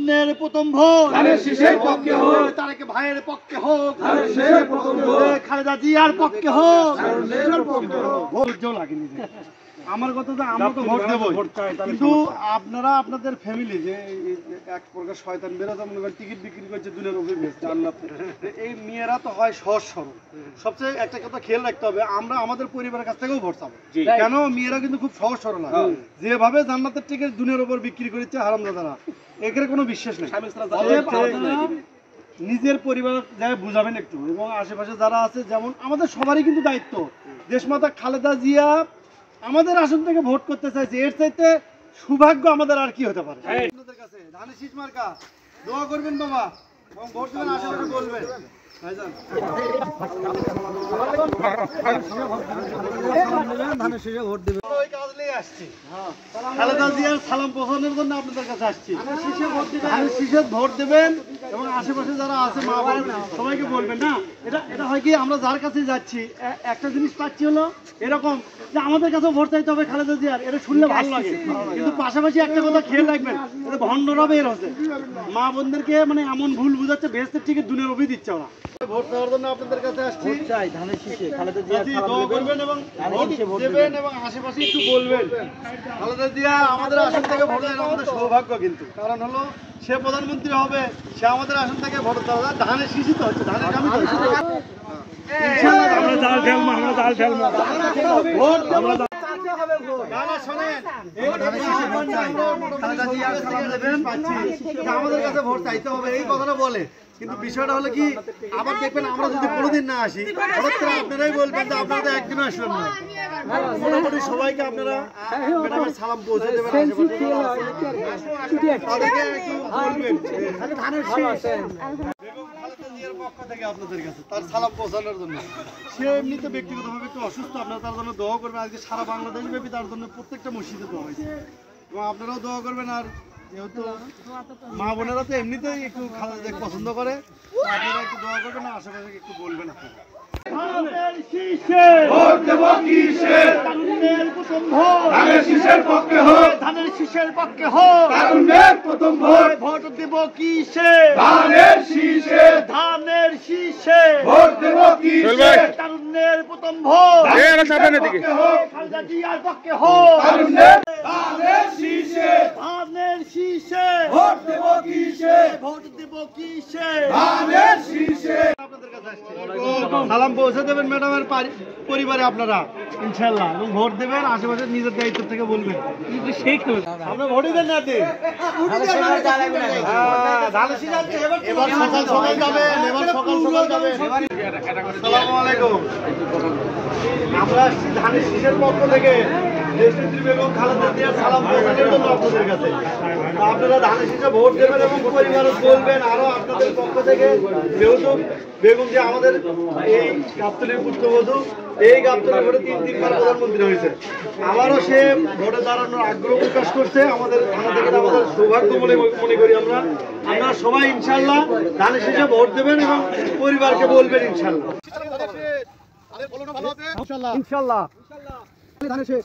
তারুণ্যের প্রথম ভোট ধানের শীষের পক্ষে হোক, তারেক ভাইয়ের পক্ষে হোক, ধানের শীষের প্রথম ভোট, খালেদা জিয়ার পক্ষে হোক। তারুণ্যের পক্ষে হোক। ভোট লাগেনি আমার কথা তো আমরা তো ভোট দেবো, কিন্তু আপনারা আপনাদের ফ্যামিলি যে এক প্রকার শয়তান বেরোতে মনে করেন টিকিট বিক্রি করছে দুনিয়ার উপরে বেচছে আল্লাহ, এই মেয়েরা তো হয় সহজ সরল। সবচেয়ে একটা কথা খেয়াল রাখতে হবে, আমরা আমাদের পরিবারের কাছ থেকেও ভোট চাবো, কেন মেয়েরা কিন্তু খুব সহজ সরল হয়। যেভাবে জান্নাতের টিকিট দুনিয়ার উপর বিক্রি করেছে হারামজাদারা, এখানে কোনো বিশ্বাস নেই। নিজের পরিবার যারা বুঝাবেন একটু, এবং আশেপাশে যারা আছে, যেমন আমাদের সবারই কিন্তু দায়িত্ব। দেশমাতা খালেদা জিয়া আমাদের আসন থেকে ভোট করতে চাইছে, এর চাইতে সৌভাগ্য আমাদের আর কি হতে পারে। আপনাদের কাছে ধানের শীষ মার্কা দোয়া করবেন বাবা, এবং ভোট দেবেন, আশেপাশে বলবেন খালেদা জিয়ার সালাম পৌঁছানোর জন্য আপনাদের কাছে আসছি। ধানের শীষে ভোট দেবেন এবং আশেপাশে যারা আছে মা বোন সবাইকে বলবেন। না, এটা হয় কি, আমরা যার কাছে যাচ্ছি একটা জিনিস পাচ্ছি হলো এরকম যে আমাদের কাছে ভোট চাইতে হবে খালেদা জিয়ার, এটা শুনলে ভালো লাগে। কিন্তু পাশাপাশি একটা কথা খেয়াল রাখবেন, এটা ভণ্ডরা বের হচ্ছে, মা বোনদেরকে মানে এমন ভুল বুঝাচ্ছে, বেহেশতের টিকিট দুনিয়ার অভি দিচ্ছে ওরা। ভোট দেওয়ার জন্য আপনাদের কাছে আসছি, ধানের শীষে খালেদা জিয়া দোয়া করবেন এবং ভোট দেবেন এবং আশেপাশে একটু বলবেন খালেদা জিয়া আমাদের আসন থেকে ভোট দেওয়া আমাদের সৌভাগ্য। কিন্তু কারণ হলো সে প্রধানমন্ত্রী হবে, সে আমাদের আসন থেকে ভোট দেওয়া, ধানের শীষই তো হচ্ছে, ধানের কামই তো হচ্ছে। আমরা জাল ঠেলবো, আমরা জাল ঠেলবো, ভোট আমরা আমাদের কাছে ভোট চাইতে হবে এই কথাটা বলে। কিন্তু বিষয়টা হলো কি, আবার দেখবেন আমরা যদি কোনোদিন না আসি, হঠাৎ করে আপনারাই বলবেন যে আপনারা তো একদিনও আসবেন না। মোটামুটি সবাইকে আপনারা ম্যাডামের সালাম পৌঁছে দেবেন, তাদেরকে একটু বলবেন পক্ষ থেকে আপনাদের কাছে তার সালাম পৌঁছানোর জন্য। সে এমনিতে ব্যক্তিগতভাবে একটু অসুস্থ, আপনারা তার জন্য দোয়া করবেন। আজকে সারা বাংলাদেশ ব্যাপী তার জন্য প্রত্যেকটা মসজিদে দোয়া হয়েছে, এবং আপনারাও দোয়া করবেন। আর যেহেতু মা বোনেরা তো এমনিতেই একটু খালেদা পছন্দ করে, আপনারা একটু দোয়া করবেন, আশেপাশে একটু বলবেন আপনারা। ধানের শীষে ভোট দেব কিসে, তারুণ্যের প্রথম ভোট ধানের শীষের পক্ষে হোক, ধানের শীষের পক্ষে হোক, তারুণ্যের প্রথম ভোট ভোট দেব কিসে, ধানের শীষে, ধানের শীষে ভোট দেব কিসে, তারুণ্যের প্রথম ভোট খালেদা জিয়ার পক্ষে হোক, ধানের শীষে, ধানের শীষে ভোট দেব কিসে, ভোট দেব কিসে, ধানের শীষে। আপনাদের কাছে আসছে, সালাম পৌঁছে দেবেন ম্যাডামের পরিবারে আপনারা ইনশাআল্লাহ, এবং ভোট দেবেন, আশেপাশে নিজের দায়িত্ব থেকে বলবেন। আপনারা ভোটই দেন না, এবার সকাল সকাল যাবেন, এবার সকাল সকাল যাবেন। আসসালামু আলাইকুম, আমরা আসছি ধানের শীষের পক্ষ থেকে দেশনেত্রী বেগম খালেদা জিয়ার সালাম পৌঁছানোর জন্য আপনাদের কাছে। আপনারা ধানের শীষে ভোট দেবেন এবং পরিবারে বলবেন। আরো আপনাদের পক্ষ থেকে যেহেতু বেগম যে আমাদের এই গাবতলীর পুত্রবধূ, এই গাবতলী ভোটে 3বার প্রধানমন্ত্রী হয়েছে, আবারও সে ভোটে দাঁড়ানোর আগ্রহ প্রকাশ করছে। আমাদের থানা থেকে আমাদের সৌভাগ্য মনে করি আমরা। আপনারা সবাই ইনশাআল্লাহ ধানের শীষে ভোট দেবেন এবং পরিবারকে বলবেন ইনশাআল্লাহ। ইনশাআল্লাহ ধানের শীষ।